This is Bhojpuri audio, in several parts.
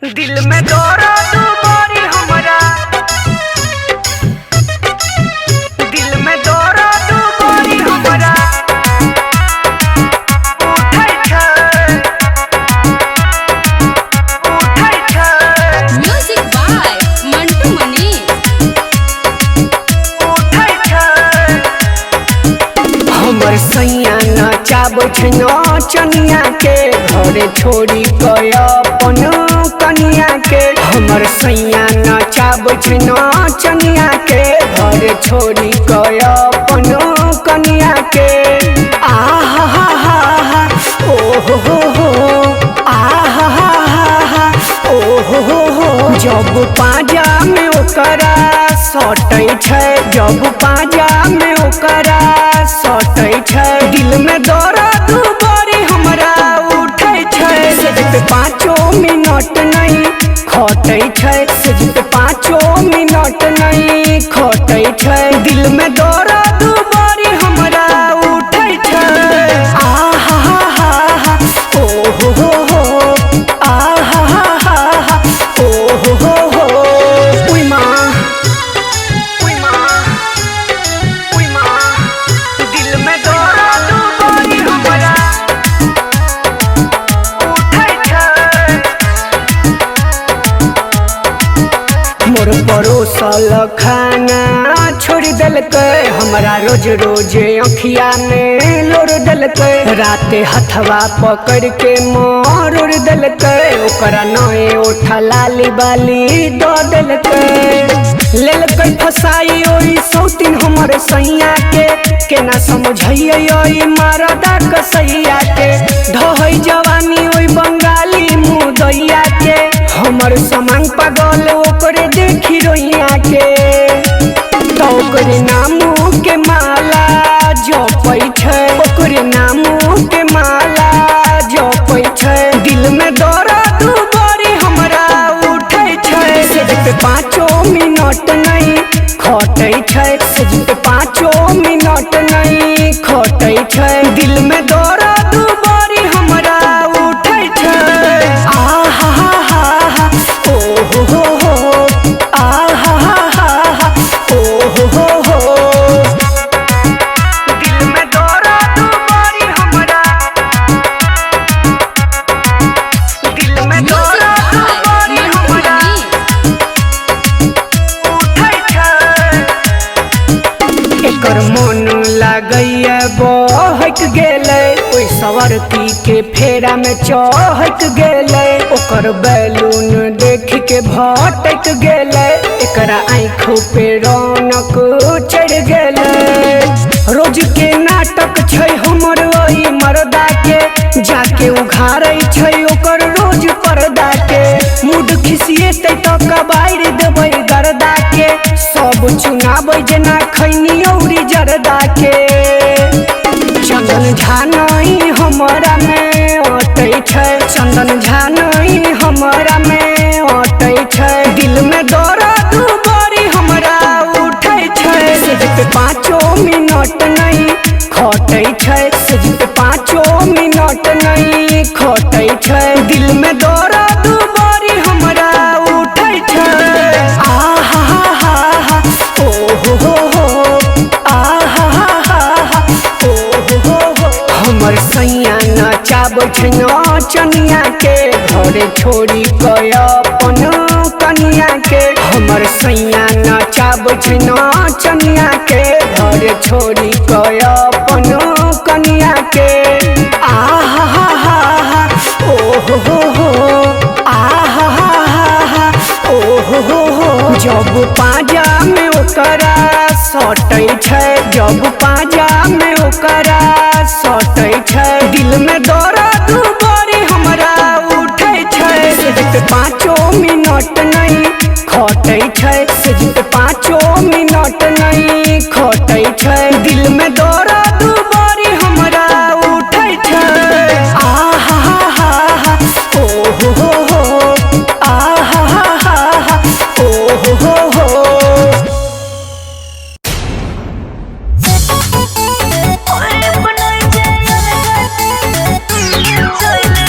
दिल में दर्द बड़ी हमरा, दिल में दर्द बड़ी हमरा उठै छै, उठै छै। म्यूजिक बाय मंटू मनी। उठै छै हमर सैया नचाबै छै नचनिया के, घरे छोड़ी कय अपन कनिया के। हमर सैया नचाबै छै नचनिया के, घरे छोड़ी कय अपन कनिया के। आहा हा हा हा ओ हो आहा हा हा ओ हो। जब पाजा में ओकरा सटै छै, जब पाजा में ओकरा सटै छै, दिल में दर्द बड़ी हमरा उठै छै। सेज पे 5 मिनट नहीं खटै छै, सेज पे 5 मिनट नहीं खटै छै, दिल में दर्द बड़ी हमरा उठै छै। आहा हा हा हा ओ हो आहा हा हा ओ हो। उई माँ उई माँ उई माँ, दिल में दर्द बड़ी हमरा उठै छै। मोर परोसल खाना छोड़ देलकै, हमरा रोज रोज अखिया में लोर देलकै। राते हथवा पकड़ के मोर देलकै, ओकरा नए ओठा लाली बाली द देलकै। लेलकै फसाई ओई सौतीन हमर सैया के, केना समझैयै ओई मरदा कसैया के। ढहै जवानी ओई बंगाली मुदैया के, हमर समांग पागल ओकरे देखी रोइया के। तो ओकरे नामो के माला जपै छै, ओकरे नामो के माला जपै छै, दिल में दर्द बड़ी हमरा उठै छै। सेज पे 5 मिनट नहीं खटै छै, सेज पे 5 मिनट नहीं खटै छै, दिल में दर्द बड़ी हमरा उठै छै। आहा हा हा हा ओ हो आहा हा हा ओ हो। दिल में दर्द बड़ी हमरा, दिल में म्यूजिक दर्द बाय बड़ी मंटू हमरा मनी। उठै छै। एकर मन लागैया बहक गेलै, ओइ सवरती के फेरा में चहक गेलै। ओकर बैलून देख के भटक गेलै, एकरा आँखों पे रौनक चढ़ गेलै। रोज के नाटक छै हमर ओइ मर्दा के, जाके उघारै छै ओकर रोज पर्दा के। मूड खिसिएतै त कबाइर देबै गर्दा के, सब चुनाबै जेना खैनी औरी जरदा के। चंदन झा नहीं हमरा में अटै छै, चंदन झा नहीं हमरा में अटै छै, दिल में दर्द बड़ी हमरा उठै छै। सेज पे 5 मिनट नहीं खटै छै, सेज पे 5 मिनट नहीं खटै छै, दिल में दर्द बड़ी हमरा उठै छै। आहा हा हा हा ओ हो आहा हा हा ओ हो। हमर सैया नचाबै छै नचनिया के, घरे छोड़ी कय अपन कनिया के। हमर सैया नचाबै छै नचनिया के, घरे छोड़ी कय अपन कनिया के। आहा हा हा हा ओ हो आहा हा हा ओ हो। जब पाजा में ओकरा सटै छै, जब पाजा में ओकरा सटै छै, दिल में दर्द बड़ी हमरा उठै छै। सेज पे 5 मिनट नहीं खटै छै, सेज पे 5 मिनट नहीं खटै छै, दिल में दर्द बड़ी हमरा उठै छै। आहा हा हा हा ओ हो आहा हा हा ओ हो। Join me,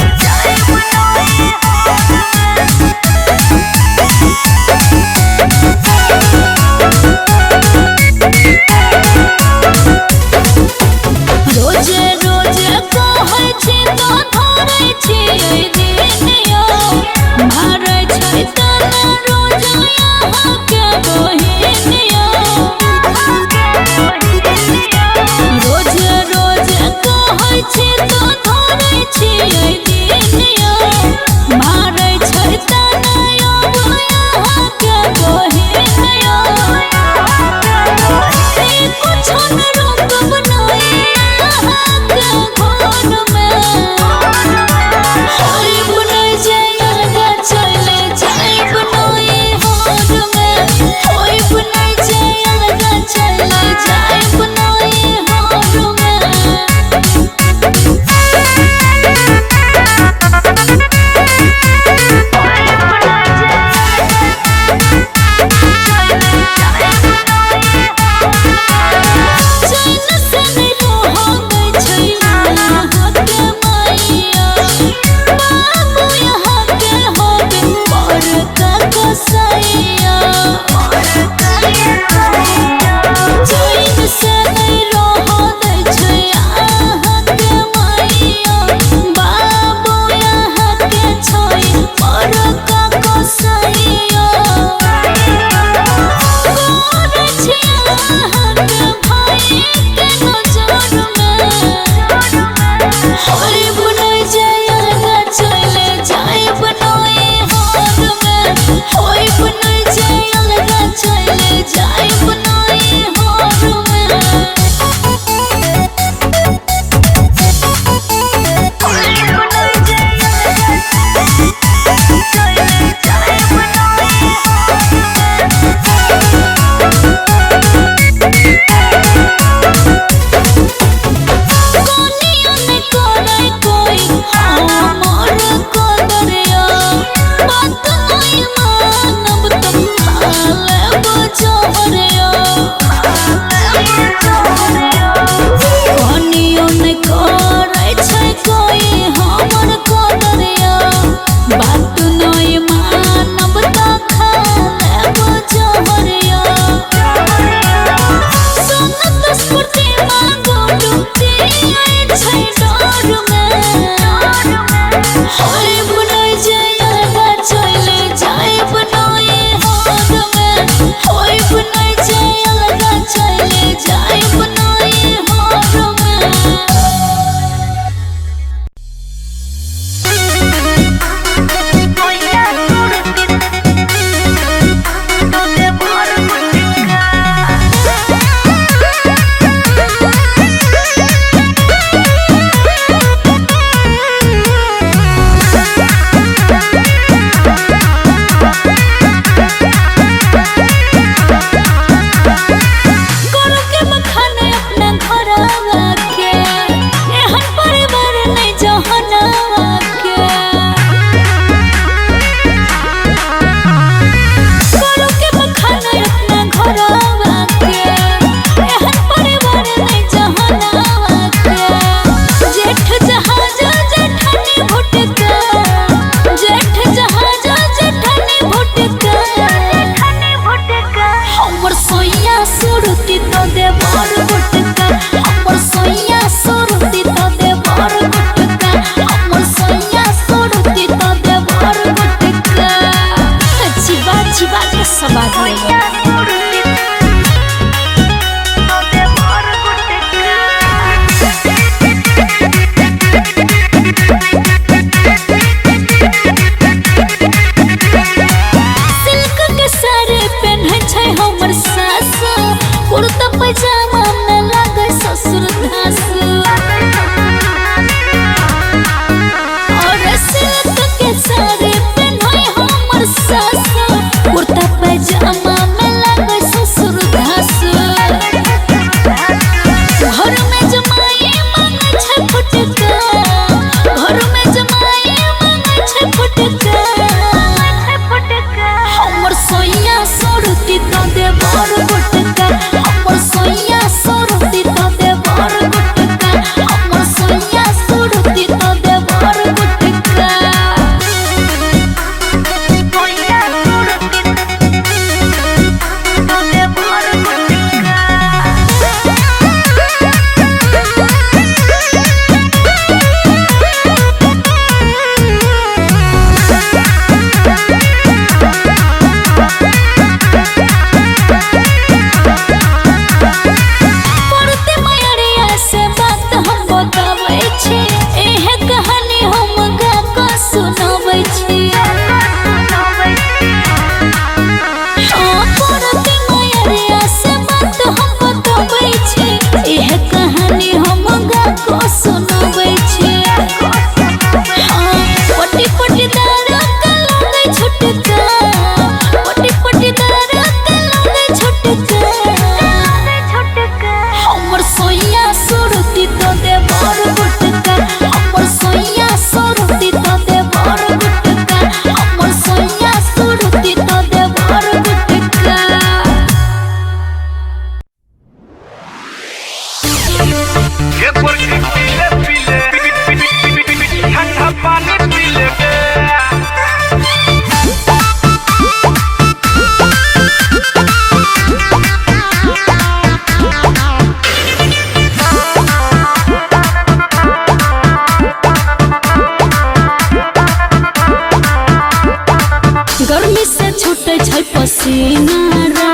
गर्मी से छूटे छै पसीना रे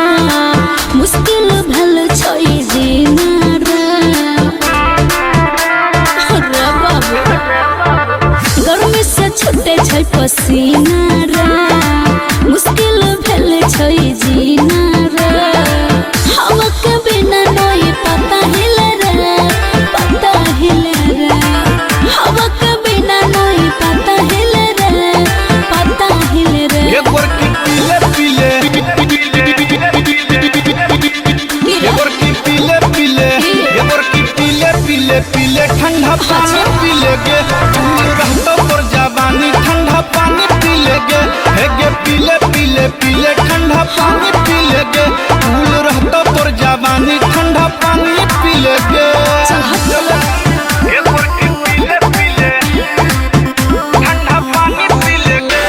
मुश्किल भेल छै जीना रे रे बाबू गर्मी से छूटे छै पसीना रे मुश्किल भेल छै जीना रे हवा के बिना नहीं पता हिले रे हवा के बिना नहीं पता हिले रे एक बार की पीले पीले एक बार की पीले पीले एक बार की पीले पीले पीले ठंडा पानी पी लेगे रहता पर जवानी ठंडा पानी पी लेगे हेगे पीले पीले पीले ठंडा पानी पी लेगे फूल रहता पर जवानी ठंडा पानी पी लेगे एक बार की पीले पीले ठंडा पानी पी लेगे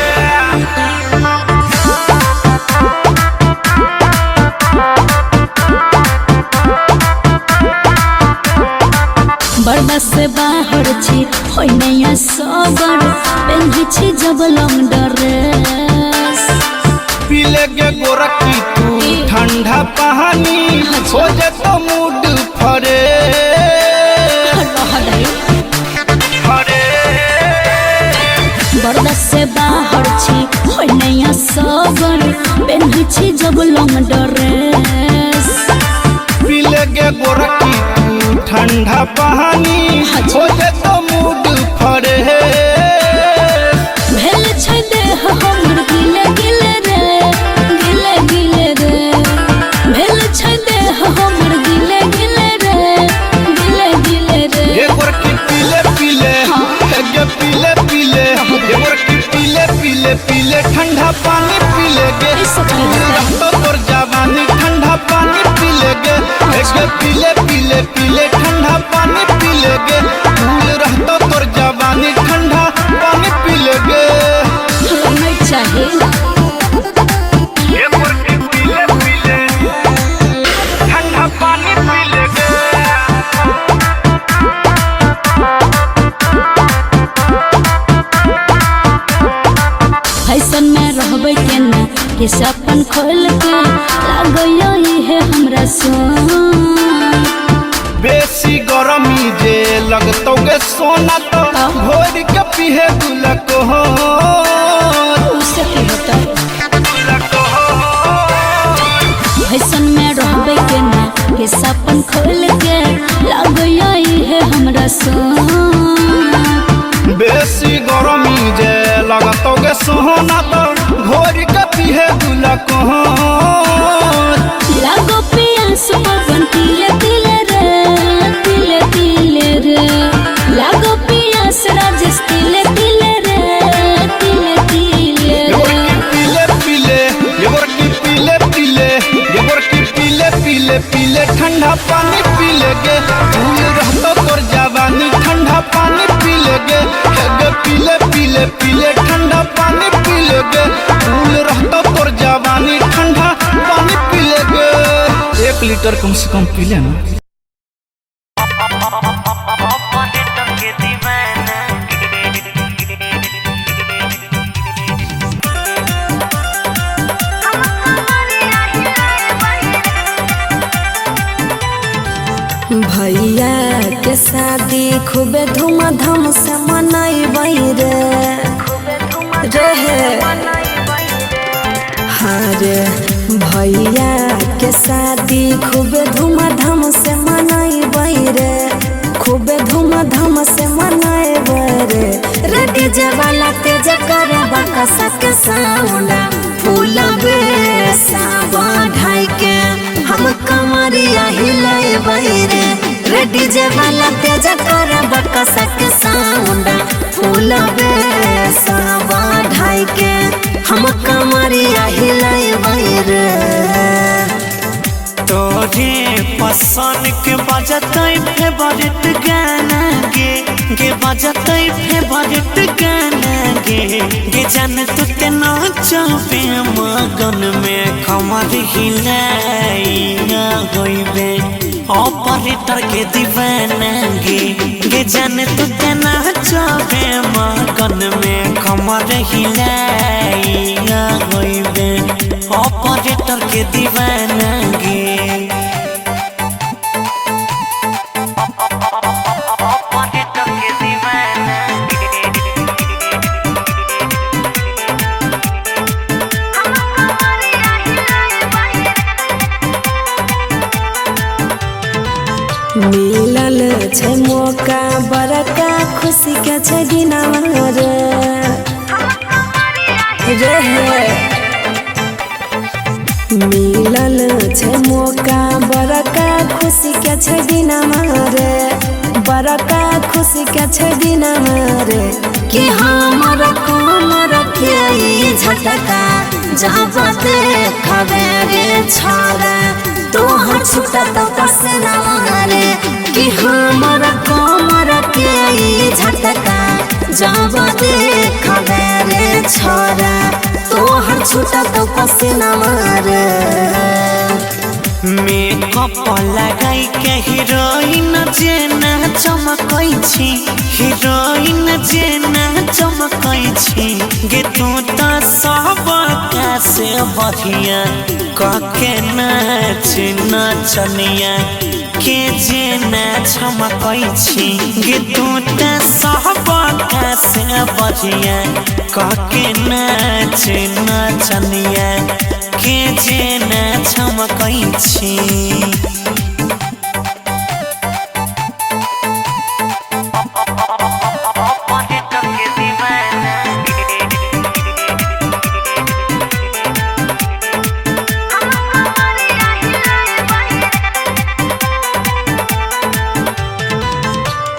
बर्दा से बाहर छी होय नया सबर पेन्ही छी जब लंग ड्रेस पी लेगे गोरखी तू ठंडा पानी हो जे तो मूड फरे बर्दा से बाहर छी होय नया सबर पेन्ही छी जब लंग ड्रेस पी लेगे गोरखी तू ठंडा पानी हो जे तो मूड फरे भेल छै देह हमर गिले गिले रे भेल छै देह हमर गिले गिले रे एक बार की पीले पीले हेगे पीले पीले एक बार की पीले पीले पीले ठंडा पानी पी लेगे रहता पर जवानी ठंडा पानी पी लेगे हेगे पीले पीले पीले ठंडा पानी पी लेगे फूल रहता पर जवानी ठंडा पानी पी लेगे नहीं चाहिए एक बार की पीले पीले ठंडा पानी पी लेगे फैशन में रहबै केना कि सपन खोल के लागयो है हमरा सोन बेसी गरमी जे लगतोगे सोना तो घोर के पीहे गुलक हो उससे की होता फैशन में रहबै केना कि सपन खोल के लागयो है हमरा सोन बेसी गरमी जे लगतोगे सोना तो घोर के पीहे गुलक हो लागो पियास पवन तिले तिले रे लागो पियास राजेश तिले तिले पीले पीले ये गोर की पीले पीले ये गोर की पीले पीले पीले ठंडा पानी पी लेगे फूल रहता तोर जवानी ठंडा पानी पी लेगे हेगे पीले पीले पीले ठंडा पानी पी लेगे फूल रहता तोर जवानी ठंडा पानी पी लेगे 1 लीटर कम से कम पी लेना भैया के शादी खूबे धूमधाम से मनाइबै रे हाँ रे भैया के शादी खूबे धूमधाम से मनाइबै रे खूबे धूमधाम से मनाइबै रे डीजे वाला तेज करे बकसा के साउंड फूल बेसा बढ़ाई के हम कमरिया हिलाइबै रे डीजे वाला तेज करे बकसा के साउंड फूल बेसा बढ़ाई के हम कमरिया हिलाइबै रे तोरे पसंद के बजतै फेवरेट गाना गे बजतै फेवरेट गाना गे जान तू ते नाचबे मगन में कमर हिलाइना होइबे ऑपरेटर के दीवाना गे जान तू ते नाचबे मगन में कमर हिलाइना के दीवाना गे ऑपरेटर के दीवाना मिलल छै मौका बड़का खुशी के छै दिनवा रे मिलल छै मौका बड़का खुशी के छै दिनवा रे बड़का खुशी के छै दिनवा रे कि हमर कमर के ई झटका जब देखबे रे छौरा तोहर छुटा तो पसना रे कि हमर कमर के ई झटका जब देखबे रे छौरा तोहर छुटा तो पसना रे मेकअप लगाई के हीरोइन जेना चमकै छी हीरोइन जेना चमकै छी गे तू त सब से बढ़िया कके नाच नचनिया के जेना चमकै छी गे तू त सब से बढ़िया कके नाच नचनिया के जेना चमकै छी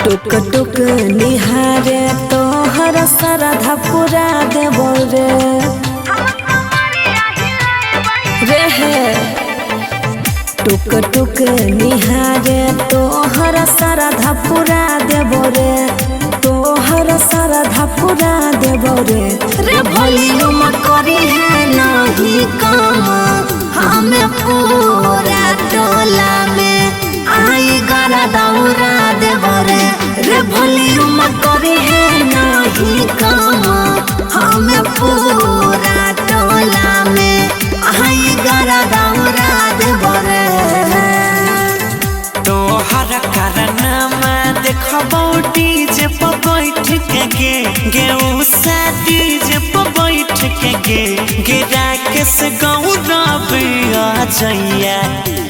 टुक टुक निहारे तोहर श्रद्धा पूरा देबो रे टुक टुक निहारे तोहर श्रद्धा पूरा देबो रे तोहर श्रद्धा पूरा देबो रे वॉल्यूम करी है नहीं काम हमें पूरा टोला में आई गारा दौरा देबो रे वॉल्यूम करी है नहीं काम हमें पूरा टोला में आई गारा दौरा देबो रे तोहर कारनामा देखबौ डीजे पर बैठ के गे उषा डीजे पर बैठ के गे राकेश गौरव आ जइया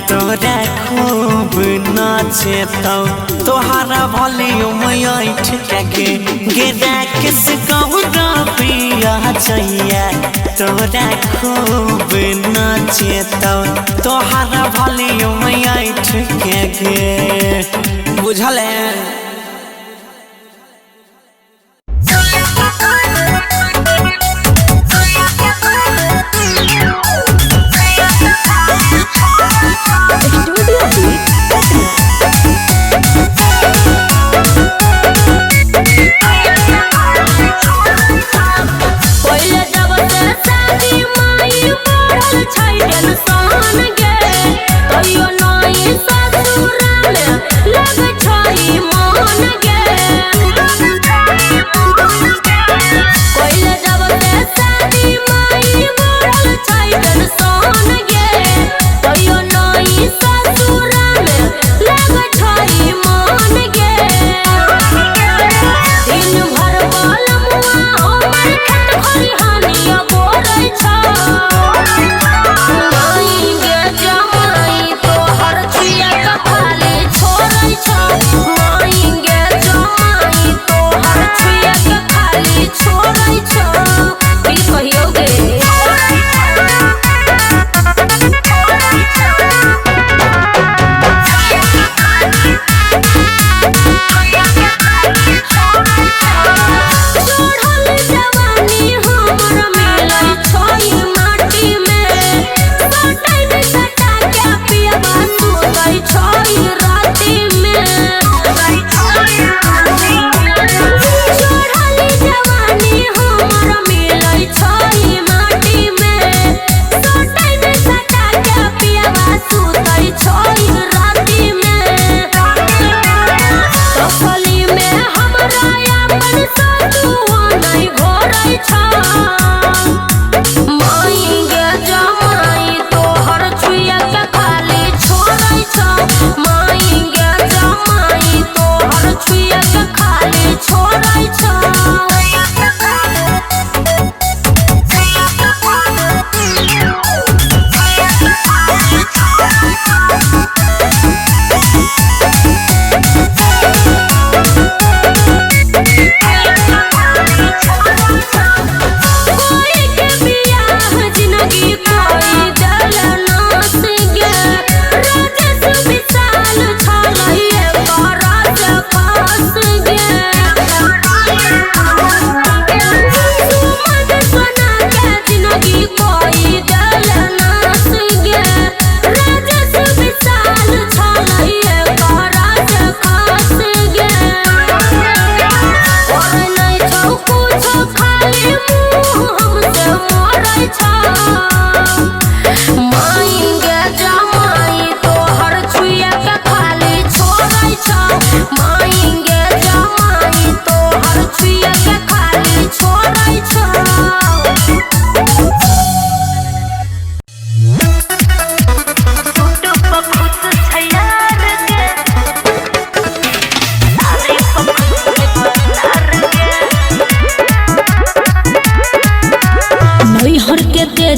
तोरा खूब नाचेतौ तोहरा वॉल्यूम ऐठ के गे राकेश गौरव आ जइया तोरा खूब नाचेतौ तोहरा वॉल्यूम ऐठ के गे बुझल है लग छई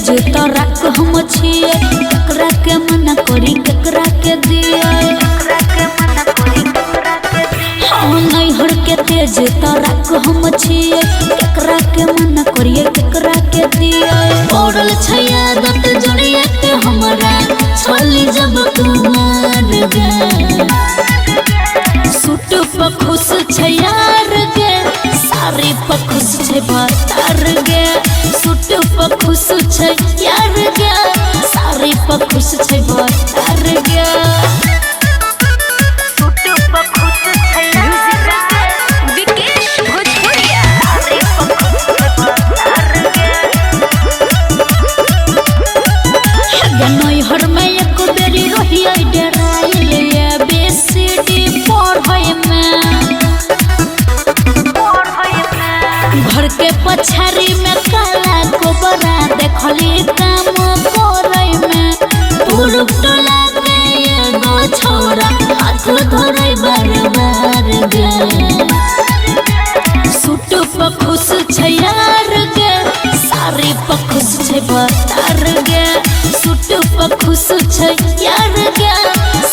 तेज तोरा को हम छिए केकरा के मना करी केकरा के दिए हाँ नैहर के तेज तोरा को हम छिए केकरा के मना करिए केकरा के दिए पड़ल छैया दत जोड़िए के हमरा छली जब कुमार गे सूट पर खुश छै यार गे साड़ी पर खुश छै भतार गे सूट पर खुश छै यार गे साड़ी पर खुश छै भतार गे विकेश भोजपुरिया नैहर में एक बेरी रहिए डराइले बेसीडी पढ़े में घर के पछाड़ी में काला गोबरा देखली काम करे में पुरुष टोला के एगो छोरा हाथ धरे बार बार गे सूट पर खुश छै यार गे साड़ी पर खुश छै भतार गे सूट पर खुश छै यार गे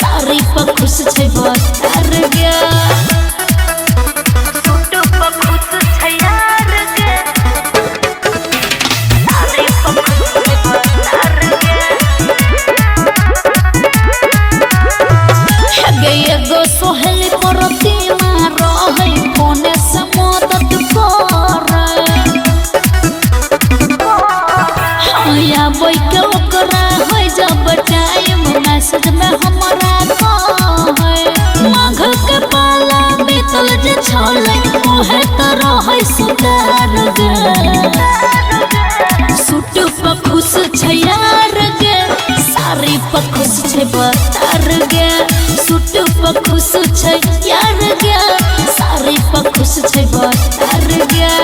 साड़ी पर खुश छै भतार गे एगो सोहल करती मारो है फोने से मदद करे या बैठ ओकरा है जब टाइम मैसेज में हमरा कहे माघ के पाला बीतल जे छले ओहे तरह है सुधार गे सूट पर खुश छै यार गे साड़ी पर खुश छै भतार गे सूट पर खुश छै यार गे साड़ी पर खुश छै भतार गे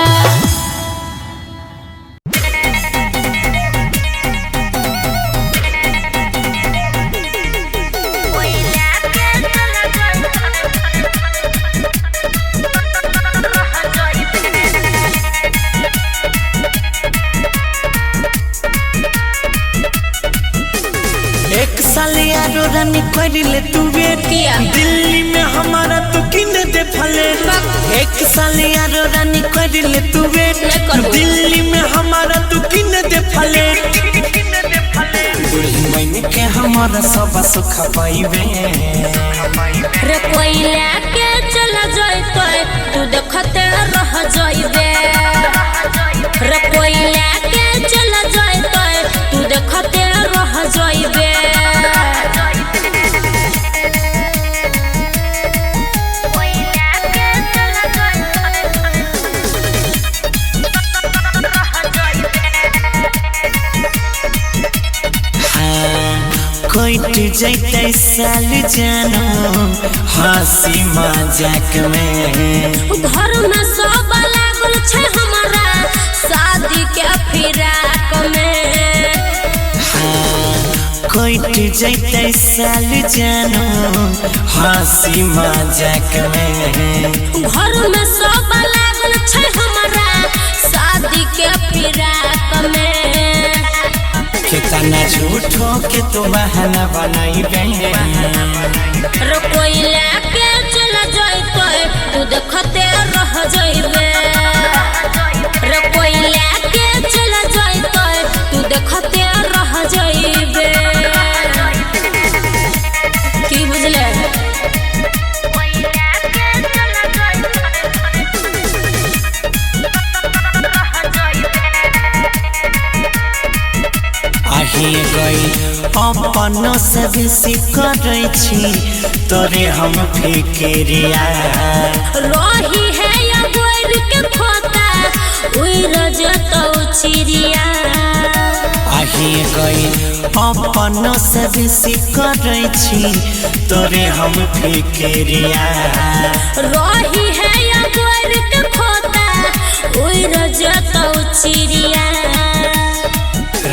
एक साल यारो रानी करिले तू वेट दिल्ली में हमारा तो किने दे फले एक साल यारो रानी करिले तू वेट दिल्ली में हमारा तो किने दे फले महीने के हमारा सब सुख पाइबे रे कोइला के चला जाइतो तू देखते रह जाइबे रे कोइला के चला जाइतो तू देखते रह जाइबे कोइट जैते साल जानो हंसी मजाक में घर में सब लागल छै हमारा शादी के फिराक में कोइट जैते साल जानो हंसी मजाक में घर में सब लागल छै हमारा शादी के फिराक में कितना झूठो के तू बहाना बनाइबे रे कोइला के चला जाइतो तू देखते रह जाइबे रे कोइला के चला जाइतो तू देखते रह जाइबे की बुझले आही गई अपनों से बेसी करै छी तोरे हम फिक्रिया रही है या गोर के खोता उड़ जतो चिड़िया आही गई अपनों से बेसी करै छी तोरे हम फिक्रिया रही है या गोर के खोता उड़ जतो चिड़िया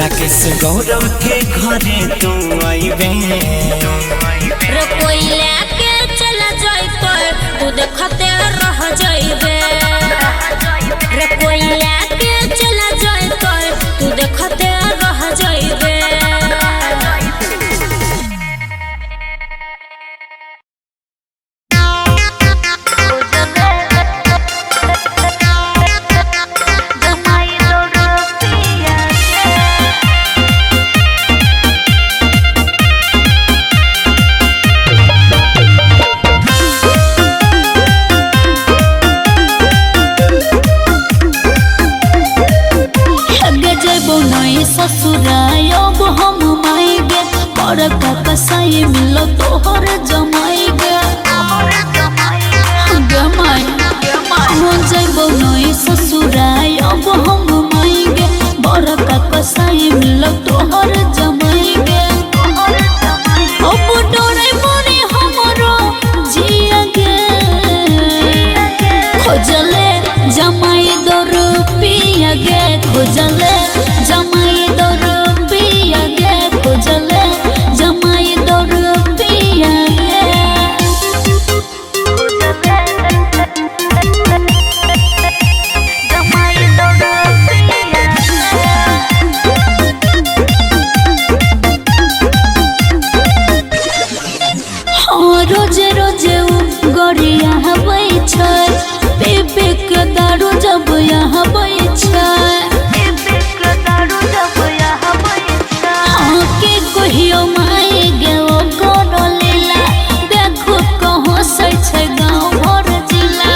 राकेश गौरव के घरे तू आइबे रे कोइला के चला जाइतो तू देखते रह जाइबे रे कोइला के चला जाइतो तू देखते रह ससुराय अब हम माएगे बड़का कसाई मिलो तोहर जमाएगे हो जाइबो नई ससुराय अब हम माएगे बड़का कसाई मिलो तोहर जमाएगे अब डरे मरे हमरो जियागे खोजले जमाई दर पियागे खोजले जमाई दर पियागे खोजले जमाई दर पियागे हाँ रोजे रोजे उ गरिया हबै छै बेबे के दारू जब यहाँ बैठा हाँ के कहियो माए गे ओ कोनो लीला देखो कहाँ सै छै गाँव भर जिला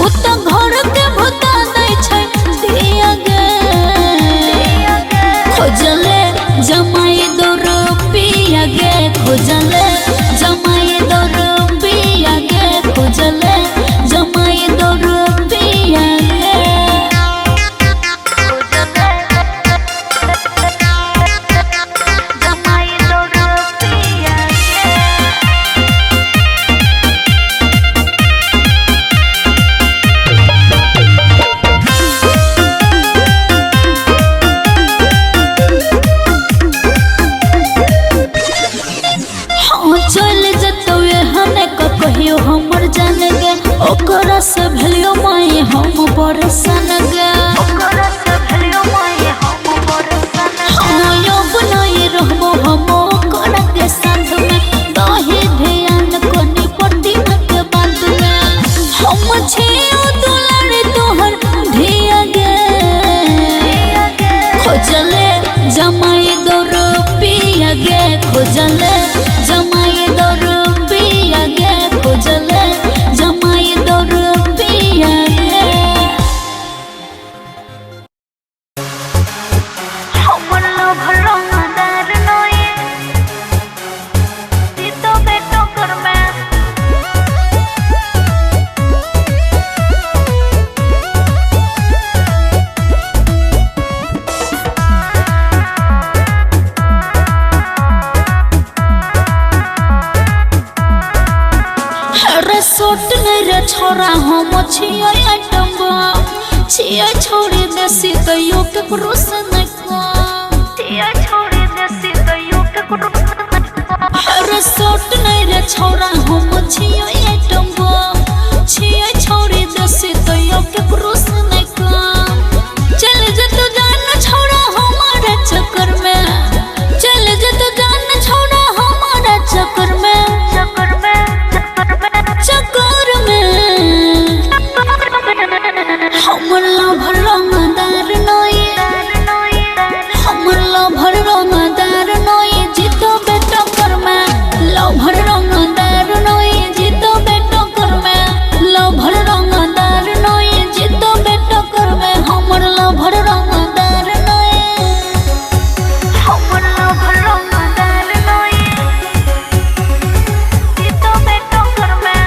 उ तो घर के भुता दै छै दिया गे खोजले जमाई दर पिया गे खोजले जमाई दर पिया गे खोजले जमाई दर पिया गे हाँ चल जतौ हने का कहियो हमर जान गे ओकरा से भेलियो माई हम बरसन गे हाँ यो बनाई रहबो हम ओकरा के साथ में दही ध्यान कोनी पट्टी में के बात में हम छियो दुलारी तोहर धिया गे खोजले जमाई दर पिया गे खोजले जमाई दर पिया गे खोजले जमाई दर पिया गे रे सोट नहीं रे छोरा हम छियै आइटम छियै छोड़ी देसी कहियो के क्रोस नहीं रे सोट नहीं रे छोरा हम छियै आइटम छियै छोड़ी देसी कहियो के क्रोस नहीं चल जतो जान छोरा हमारे चक्कर में चल जतो जान छोरा हमारे चक्कर में चक्कर में हमर लभर रंगदार नई हमर लभर रंगदार नई जीतो बेटा कर में लभर रंगदार नई जीतो बेटा कर में लभर रंगदार नई जीतो बेटा कर में हमर लभर रंगदार नई हमर लभर रंगदार नई जीतो बेटा कर में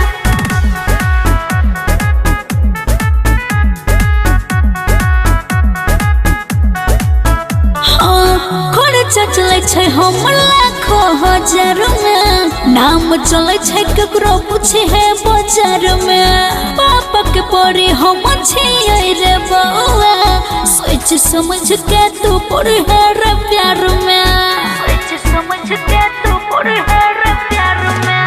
खर्चा चले छै हमर लाखों हजार में नाम चले छै केकरो पूछे है बाजार में पापा के पड़ी हम छियै रे बउआ सोच समझ के तू पड़ी है रे प्यार में सोच समझ के तू पड़ी है रे प्यार में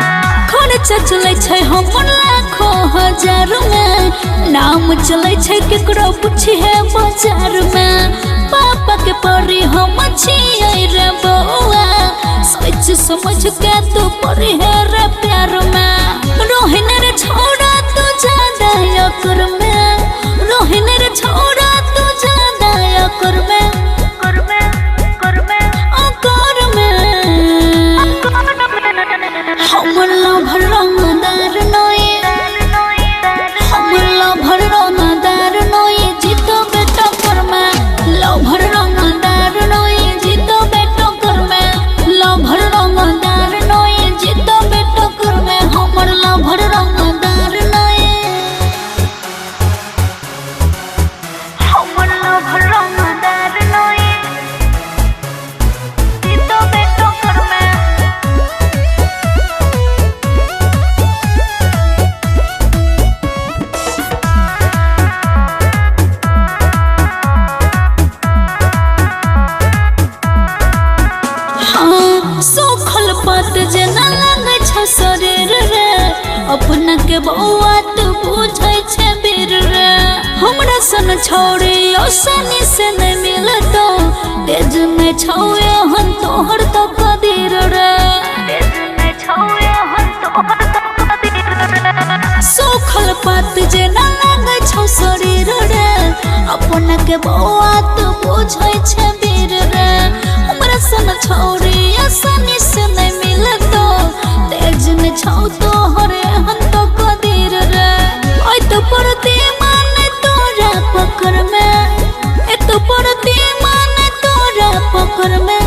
खर्चा चले छै हमर लाखों हजार में नाम चले छै केकरो पूछे है बाजार में पापा के पड़ी हम छियै रे बउआ सोच समझ के तू पड़ी है रे प्यार में रोहिन रे छोड़ा तू ज्यादा अकर में रोहिन रे छोड़ा तू ज्यादा अकर में अकर में हमर लभर रंगदार नई हमर लभर रंगदार नई जीतो बेटा कर में लभर रंगदार नई पात जे न लगे छ शरीर रे अपना के बउआ तू बुझै छे बीर रे हमरा सन छोड़े ओसनी से न मिलतो तेज में छौए हन तोहर तो कदीर रे सूखल पात जे न लगे छ शरीर रे अपना के बउआ तू बुझै छे बीर रे हमरा सन छोड़े ओसनी से न मिलतो तेज में छौ तोहर हन तो कदीर रे ओय तो परती मान तोरा पकड़ में ए तो परती मान तोरा पकड़ में